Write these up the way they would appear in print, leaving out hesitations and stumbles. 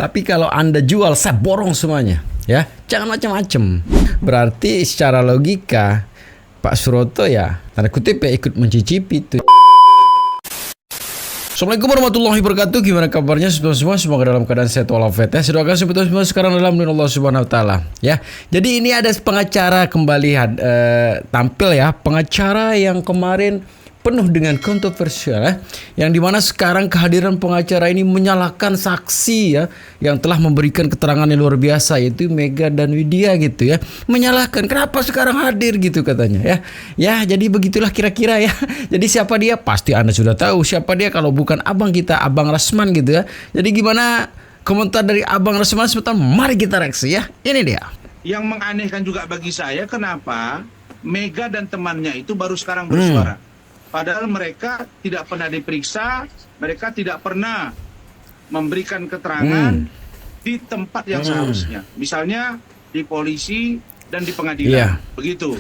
Tapi kalau Anda jual, saya borong semuanya. Ya, jangan macam-macam. Berarti secara logika Pak Suroto ya tanda kutip ya ikut mencicipi itu. Assalamualaikum warahmatullahi wabarakatuh. Gimana kabarnya semua? Semoga dalam keadaan sehat walafiat ya. Saya doakan semua sekarang dalam lindungan Allah Subhanahu wa taala ya. Jadi ini ada pengacara kembali tampil ya. Pengacara yang kemarin penuh dengan kontroversial ya. Yang dimana sekarang kehadiran pengacara ini menyalahkan saksi ya yang telah memberikan keterangan yang luar biasa, yaitu Mega dan Widya gitu ya. Menyalahkan kenapa sekarang hadir gitu katanya ya. Ya jadi begitulah kira-kira ya. Jadi siapa dia? Pasti Anda sudah tahu siapa dia kalau bukan abang kita, Abang Rasman gitu ya. Jadi gimana komentar dari Abang Rasman? Sebentar, mari kita reaksi ya. Ini dia. Yang menganehkan juga bagi saya, kenapa Mega dan temannya itu baru sekarang bersuara. Padahal mereka tidak pernah diperiksa, mereka tidak pernah memberikan keterangan di tempat yang seharusnya. Misalnya di polisi dan di pengadilan. Begitu.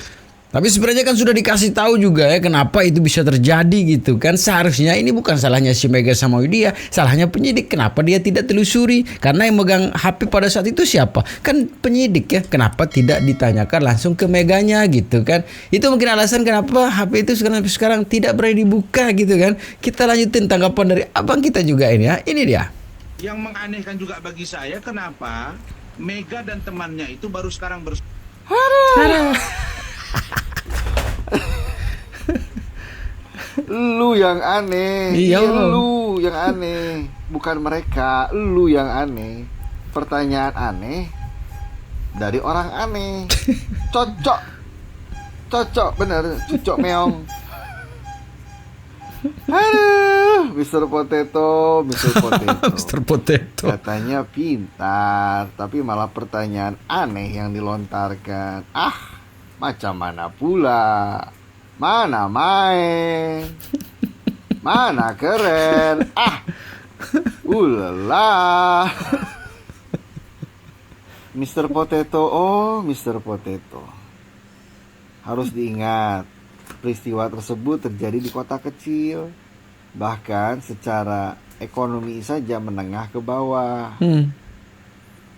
Tapi sebenarnya kan sudah dikasih tahu juga ya kenapa itu bisa terjadi gitu kan. Seharusnya ini bukan salahnya si Mega sama Widya, salahnya penyidik. Kenapa dia tidak telusuri? Karena yang megang HP pada saat itu siapa? Kan penyidik ya. Kenapa tidak ditanyakan langsung ke Meganya gitu kan? Itu mungkin alasan kenapa HP itu sekarang tidak berani dibuka gitu kan. Kita lanjutin tanggapan dari abang kita juga ini ya. Ini dia. Yang menganehkan juga bagi saya, kenapa Mega dan temannya itu baru sekarang bersuara. Lu yang aneh. Iya, lu yang aneh, bukan mereka. Lu yang aneh. Pertanyaan aneh dari orang aneh. Cocok bener, cucok meong. Aduh, Mr. Potato. Mr. Potato. Katanya pintar, tapi malah pertanyaan aneh yang dilontarkan. Macam mana pula? Mana main? Mana keren? Ulala. Mr. Potato, Mr. Potato. Harus diingat, peristiwa tersebut terjadi di kota kecil. Bahkan secara ekonomi saja menengah ke bawah.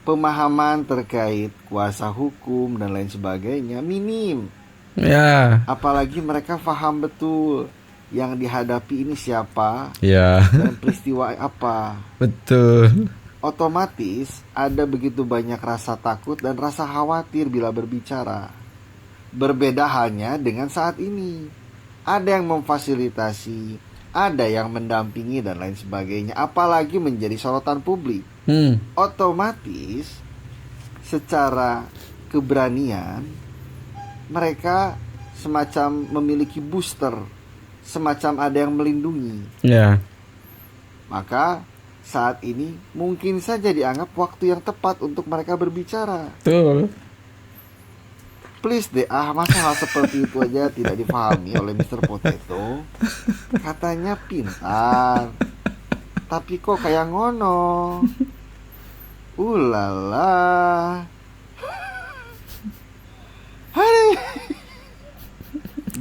Pemahaman terkait kuasa hukum dan lain sebagainya minim. Ya. Apalagi mereka paham betul yang dihadapi ini siapa, dan peristiwa apa. Betul. Otomatis ada begitu banyak rasa takut dan rasa khawatir bila berbicara. Berbeda halnya dengan saat ini. Ada yang memfasilitasi, ada yang mendampingi dan lain sebagainya. Apalagi menjadi sorotan publik. Otomatis secara keberanian mereka semacam memiliki booster, semacam ada yang melindungi. Maka saat ini mungkin saja dianggap waktu yang tepat untuk mereka berbicara. Betul. Please deh, masa hal seperti itu aja tidak dipahami oleh Mr. Potato. Katanya pintar, tapi kok kayak ngono. Ulala.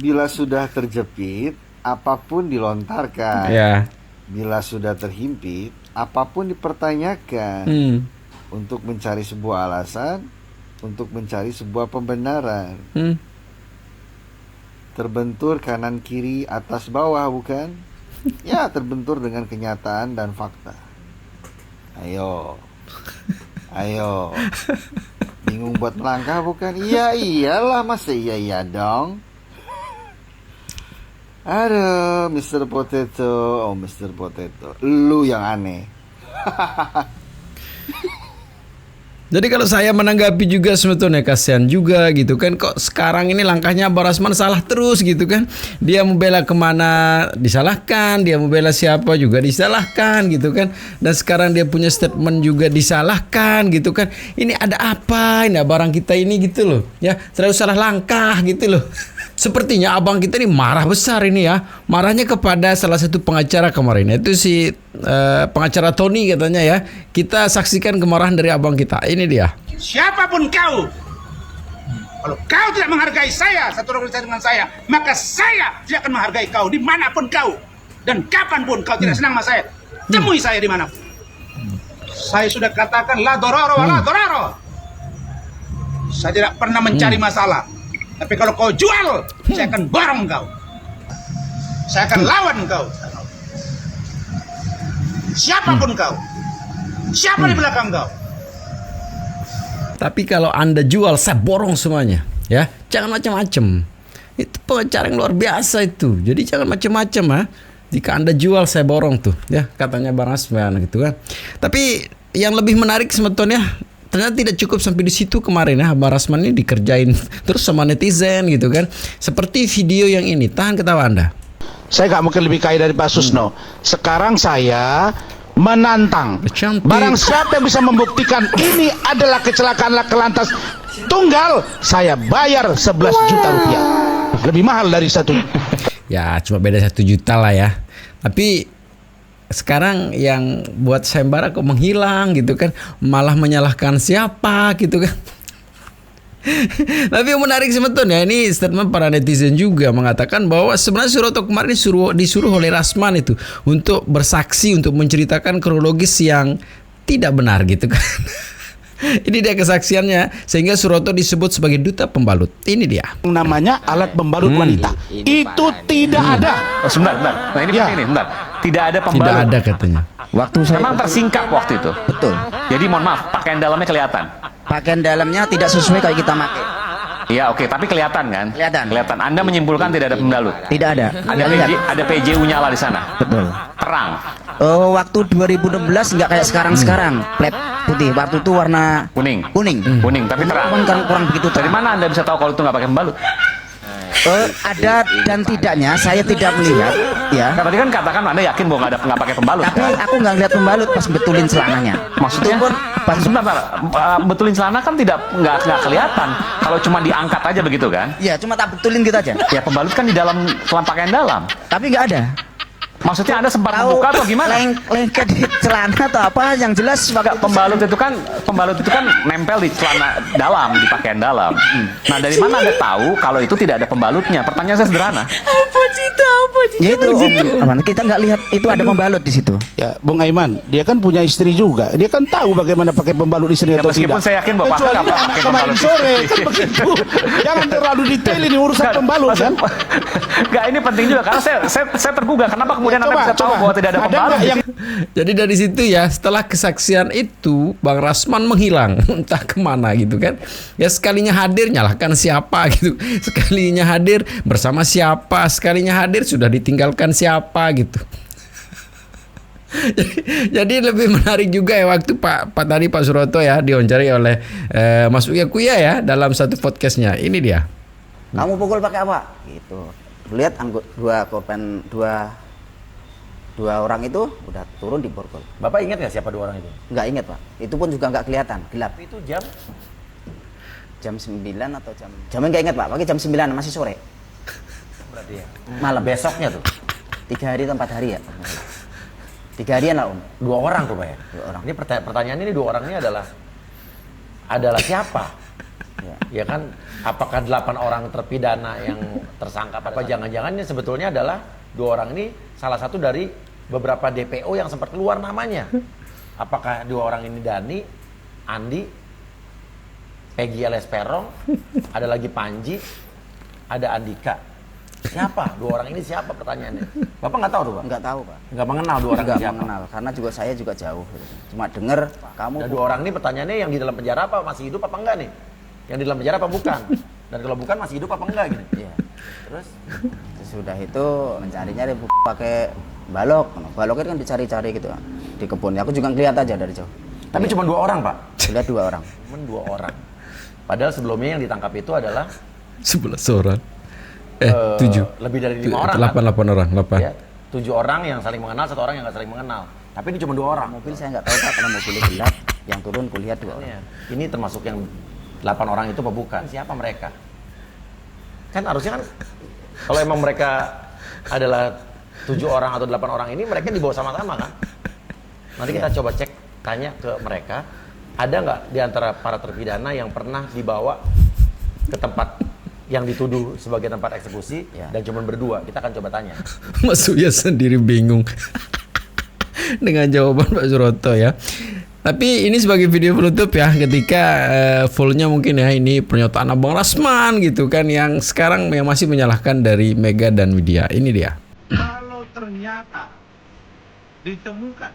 Bila sudah terjepit, apapun dilontarkan. Bila sudah terhimpit, apapun dipertanyakan. Untuk mencari sebuah alasan, untuk mencari sebuah pembenaran. Terbentur kanan kiri atas bawah, bukan? Ya, terbentur dengan kenyataan dan fakta. Ayo. Bingung buat melangkah, bukan? Iya iyalah, masa iya dong. Aduh, Mr. Potato. Mr. Potato, lu yang aneh. Jadi kalau saya menanggapi juga sebetulnya kasihan juga gitu kan. Kok sekarang ini langkahnya Abang Rasman salah terus gitu kan. Dia membela kemana disalahkan, dia membela siapa juga disalahkan gitu kan. Dan sekarang dia punya statement juga disalahkan gitu kan. Ini ada apa ini barang kita ini gitu loh. Ya selalu salah langkah gitu loh. Sepertinya abang kita ini marah besar ini ya. Marahnya kepada salah satu pengacara kemarin. Itu si pengacara Tony katanya ya. Kita saksikan kemarahan dari abang kita. Ini dia. Siapapun kau, kalau kau tidak menghargai saya, satu organisasi dengan saya, maka saya tidak akan menghargai kau dimanapun kau. Dan kapanpun kau tidak senang sama saya, temui saya di mana. Saya sudah katakan la dororo wa la dororo. Saya tidak pernah mencari masalah. Tapi kalau kau jual, saya akan borong kau. Saya akan lawan kau. Siapapun kau. Siapa di belakang kau? Tapi kalau Anda jual, saya borong semuanya. Ya, jangan macam-macam. Itu pengacara yang luar biasa itu. Jadi jangan macam-macam ha. Jika Anda jual, saya borong tuh. Ya, katanya Bang Rasman gitu kan. Tapi yang lebih menarik sebetulnya, ternyata tidak cukup sampai di situ kemarin ya. Bang Rasman ini dikerjain terus sama netizen gitu kan. Seperti video yang ini. Tahan ketawa Anda. Saya nggak mungkin lebih kaya dari Pak Susno. Sekarang saya menantang. Cantik. Barang siapa yang bisa membuktikan ini adalah kecelakaan laka lantas tunggal, saya bayar 11 juta rupiah. Lebih mahal dari satu. Ya cuma beda 1 juta lah ya. Tapi sekarang yang buat sayembara kok menghilang gitu kan. Malah menyalahkan siapa gitu kan. Tapi yang menarik sebetulnya ini statement para netizen juga mengatakan bahwa sebenarnya Suroto kemarin disuruh oleh Rasman itu untuk bersaksi, untuk menceritakan kronologis yang tidak benar gitu kan. Ini dia kesaksiannya sehingga Suroto disebut sebagai duta pembalut. Ini dia. Namanya alat pembalut wanita. Itu tidak ada. Oh, sebentar. Nah ini penting nih, sebentar. Tidak ada pembalut. Tidak ada katanya. Waktu saya Memang tersingkap waktu itu. betul. Jadi mohon maaf, pakaian dalamnya kelihatan. Pakaian dalamnya tidak sesuai kayak kita pakai. Iya oke, tapi kelihatan kan? Kelihatan. Anda menyimpulkan tidak ada pembalut. Tidak ada. Ada PJU nyala di sana. Betul. Terang. Oh, waktu 2016 nggak kayak sekarang. Plat putih. Waktu itu warna Kuning. kuning. Tapi terang. Kurang begitu Dari terang. mana Anda bisa tahu kalau itu nggak pakai pembalut? Ada dan tidaknya saya tidak melihat ya. Nah, tadi kan katakan Anda yakin bahwa nggak pakai pembalut. Tapi Kan? aku nggak lihat pembalut pas betulin celananya. Maksudnya? Itu pun pas Sebentar. Betulin celana kan nggak kelihatan. Kalau cuma diangkat aja begitu kan? ya cuma tak betulin gitu aja. Ya pembalut kan di dalam pakaian dalam. Tapi nggak ada. Maksudnya Anda sempat Tahu membuka atau gimana? lengket di celana atau apa yang jelas Enggak, pembalut itu kan nempel di celana dalam, di pakaian dalam. Nah, dari mana Anda tahu kalau itu tidak ada pembalutnya? Pertanyaan saya sederhana. ya itu Om, kita nggak lihat itu ada pembalut di situ. Ya, Bung Aiman, dia kan punya istri juga. Dia kan tahu bagaimana pakai pembalut istri Ya, atau meskipun tidak. saya yakin Bapak Kecuali nggak pakai anak kemarin pembalut sore istri. kan begitu. Jangan terlalu detail ini urusan pembalut kan. Enggak, ini penting juga karena saya tergugah kenapa kemudian Anda bisa tahu bahwa tidak ada Ada pembalut. nggak yang Jadi dari situ ya setelah kesaksian itu Bang Rasman menghilang entah kemana gitu kan. Ya sekalinya hadir nyalahkan siapa gitu. Sekalinya hadir bersama siapa. Sekalinya hadir sudah ditinggalkan siapa gitu. Jadi lebih menarik juga ya waktu Pak Suroto ya diwawancara oleh Mas Uya Kuya ya dalam satu podcastnya. Ini dia. Kamu pukul pakai apa? Gitu. Lihat dua orang itu udah turun di borgol. Bapak ingat nggak siapa 2 orang itu? Nggak ingat Pak. Itu pun juga nggak kelihatan, gelap. Itu jam Jam 9 atau jamnya nggak ingat Pak. Pagi jam 9 masih sore. berarti ya. Malam. Besoknya tuh 3 hari atau 4 hari ya. 3 harian lah Om. 2 orang tuh Pak ya. 2 orang. Ini pertanyaan ini 2 orang ini adalah siapa? Ya. Ya kan, apakah 8 orang terpidana yang tersangka apa jangan-jangan ini sebetulnya adalah 2 orang ini salah satu dari beberapa DPO yang sempat keluar namanya. Apakah 2 orang ini Dani, Andi, Peggy alias Peron, ada lagi Panji, ada Andika. Siapa? 2 orang ini siapa pertanyaannya? Bapak nggak tahu tuh Pak? Nggak tahu Pak. Nggak mengenal 2 orang Nggak ini siapa? mengenal karena juga saya juga jauh. Cuma dengar kamu Dan 2 orang ini pertanyaannya yang di dalam penjara apa masih hidup apa enggak nih? Yang di dalam penjara apa bukan? Dan kalau bukan masih hidup apa enggak gini? Iya. Terus sesudah itu mencari-nyari pakai balok. Baloknya kan dicari-cari gitu di kebun. Aku juga ngeliat aja dari jauh. Tapi cuma 2 orang Pak? Lihat 2 orang. Cuma 2 orang. Padahal sebelumnya yang ditangkap itu adalah 11 orang. 7. lebih dari 5 orang. 8 orang. 8. Ya, 7 orang yang saling mengenal, 1 orang yang nggak saling mengenal. Tapi ini cuma 2 orang. Mobil saya nggak tahu Pak karena mobilnya gelap. Yang turun kulihat 2 orang. Ini termasuk yang 8 orang itu apa bukan? Siapa mereka? Kan harusnya kan kalau emang mereka adalah 7 orang atau 8 orang ini mereka dibawa sama-sama kan? Nanti kita coba cek, tanya ke mereka, ada nggak di antara para terpidana yang pernah dibawa ke tempat yang dituduh sebagai tempat eksekusi dan cuma berdua? Kita akan coba tanya. Mas Uya sendiri bingung dengan jawaban Pak Suroto ya. Tapi ini sebagai video penutup ya, ketika fullnya mungkin ya, ini pernyataan Abang Rasman gitu kan, yang sekarang yang masih menyalahkan dari Mega dan Widya. Ini dia. Kalau ternyata ditemukan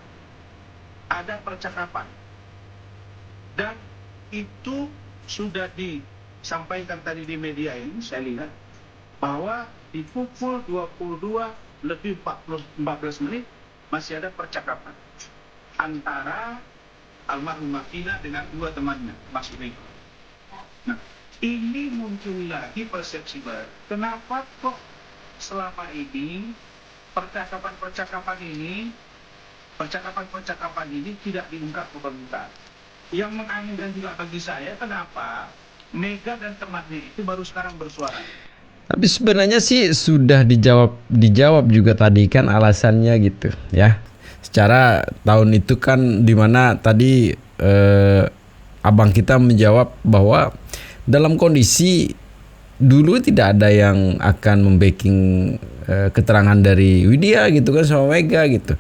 ada percakapan dan itu sudah disampaikan tadi di media ini, saya lihat bahwa di pukul 22 lebih 14 menit masih ada percakapan antara almarhumah Vina dengan dua temannya, Mas Mega. Nah, ini muncul lagi persepsi baru. Kenapa kok selama ini percakapan-percakapan ini tidak diungkap ke permukaan? Yang menganehkan juga bagi saya, kenapa Mega dan temannya itu baru sekarang bersuara? Tapi sebenarnya sih sudah dijawab juga tadi kan alasannya gitu ya. Secara tahun itu kan dimana tadi abang kita menjawab bahwa dalam kondisi dulu tidak ada yang akan membacking keterangan dari Widya gitu kan sama Mega gitu.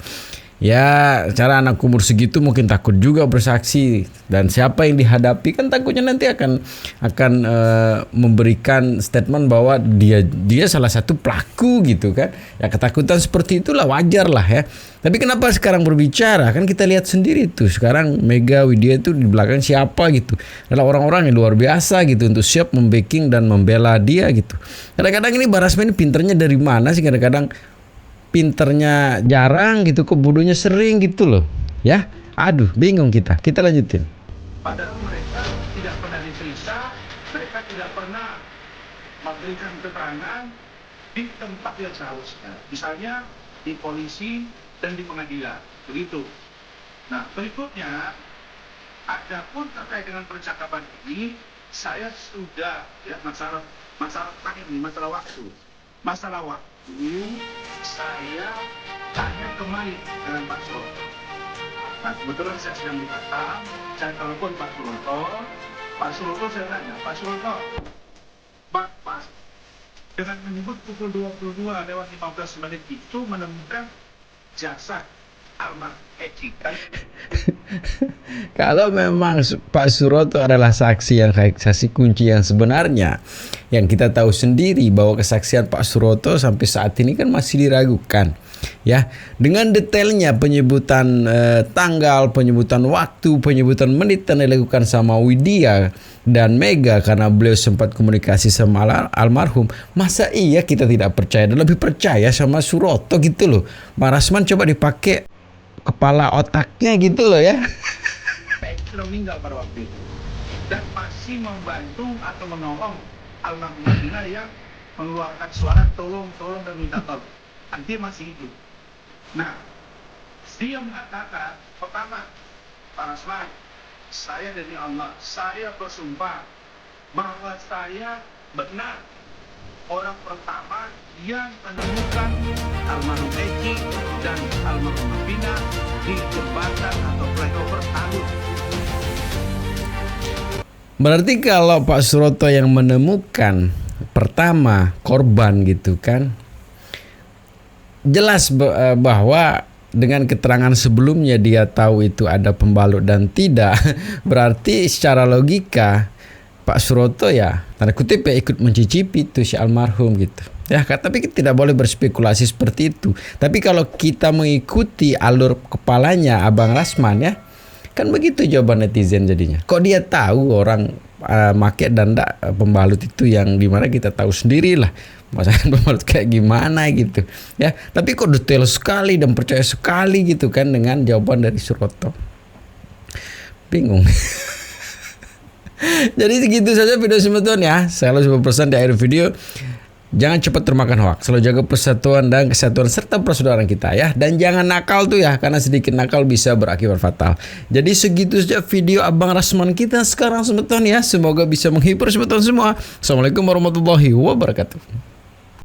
Ya, cara anak umur segitu mungkin takut juga bersaksi, dan siapa yang dihadapi kan takutnya nanti akan memberikan statement bahwa dia salah satu pelaku gitu kan. Ya ketakutan seperti itulah wajar lah ya. Tapi kenapa sekarang berbicara? Kan kita lihat sendiri tuh sekarang Mega Widya itu di belakang siapa gitu. Adalah orang-orang yang luar biasa gitu untuk siap membacking dan membela dia gitu. Kadang-kadang ini Barasman ini pinternya dari mana sih, kadang-kadang pinternya jarang gitu, kok bodohnya sering gitu loh ya. Aduh, bingung kita lanjutin. Padahal mereka tidak pernah diperiksa, mereka tidak pernah memberikan keterangan di tempat yang seharusnya, misalnya di polisi dan di pengadilan, begitu. Nah, berikutnya, adapun terkait dengan percakapan ini, saya sudah ya masalah waktu. Masalah waktu, saya tanya kembali dengan Pak Suroto. Nah, kebetulan saya sedang di Batam, saya telepon Pak Suroto. Pak Suroto saya tanya, Pak Suroto, Pak, dengan menyebut pukul 22:15 itu menemukan jasad almarhum Eci kan? Kalau memang Pak Suroto adalah saksi kunci yang sebenarnya, yang kita tahu sendiri bahwa kesaksian Pak Suroto sampai saat ini kan masih diragukan ya, dengan detailnya penyebutan tanggal, penyebutan waktu, penyebutan menit yang dilakukan sama Widya dan Mega karena beliau sempat komunikasi sama almarhum. Masa iya kita tidak percaya dan lebih percaya sama Suroto gitu loh. Barasman coba dipakai kepala otaknya gitu loh ya. Sudah meninggal pada waktu itu dan masih membantu atau menolong almarhumah Vina yang mengeluarkan suara tolong dan minta tolong. Dia masih hidup. Nah, dia mengatakan pertama, Pak Rasman, saya dari Allah, saya bersumpah bahwa saya benar orang pertama yang menemukan almarhum Eci dan almarhum Vina di jembatan atau flyover Talun. Berarti kalau Pak Suroto yang menemukan pertama korban gitu kan, jelas bahwa dengan keterangan sebelumnya dia tahu itu ada pembalut dan tidak. Berarti secara logika Pak Suroto ya tanda kutip ya ikut mencicipi itu si almarhum gitu ya. Tapi kita tidak boleh berspekulasi seperti itu. Tapi kalau kita mengikuti alur kepalanya Abang Rasman ya, kan begitu jawaban netizen jadinya. Kok dia tahu orang make dan pembalut itu, yang dimana kita tahu sendiri lah masakan pembalut kayak gimana gitu ya. Tapi kok detail sekali dan percaya sekali gitu kan dengan jawaban dari Suroto. Bingung. Jadi segitu saja video semeton ya. Saya langsung berpesan di akhir video, jangan cepat termakan hoax, selalu jaga persatuan dan kesatuan serta persaudaraan kita ya. Dan jangan nakal tuh ya, karena sedikit nakal bisa berakibat fatal. Jadi segitu saja video Abang Rasman kita sekarang semeton ya. Semoga bisa menghibur semeton semua. Assalamualaikum warahmatullahi wabarakatuh.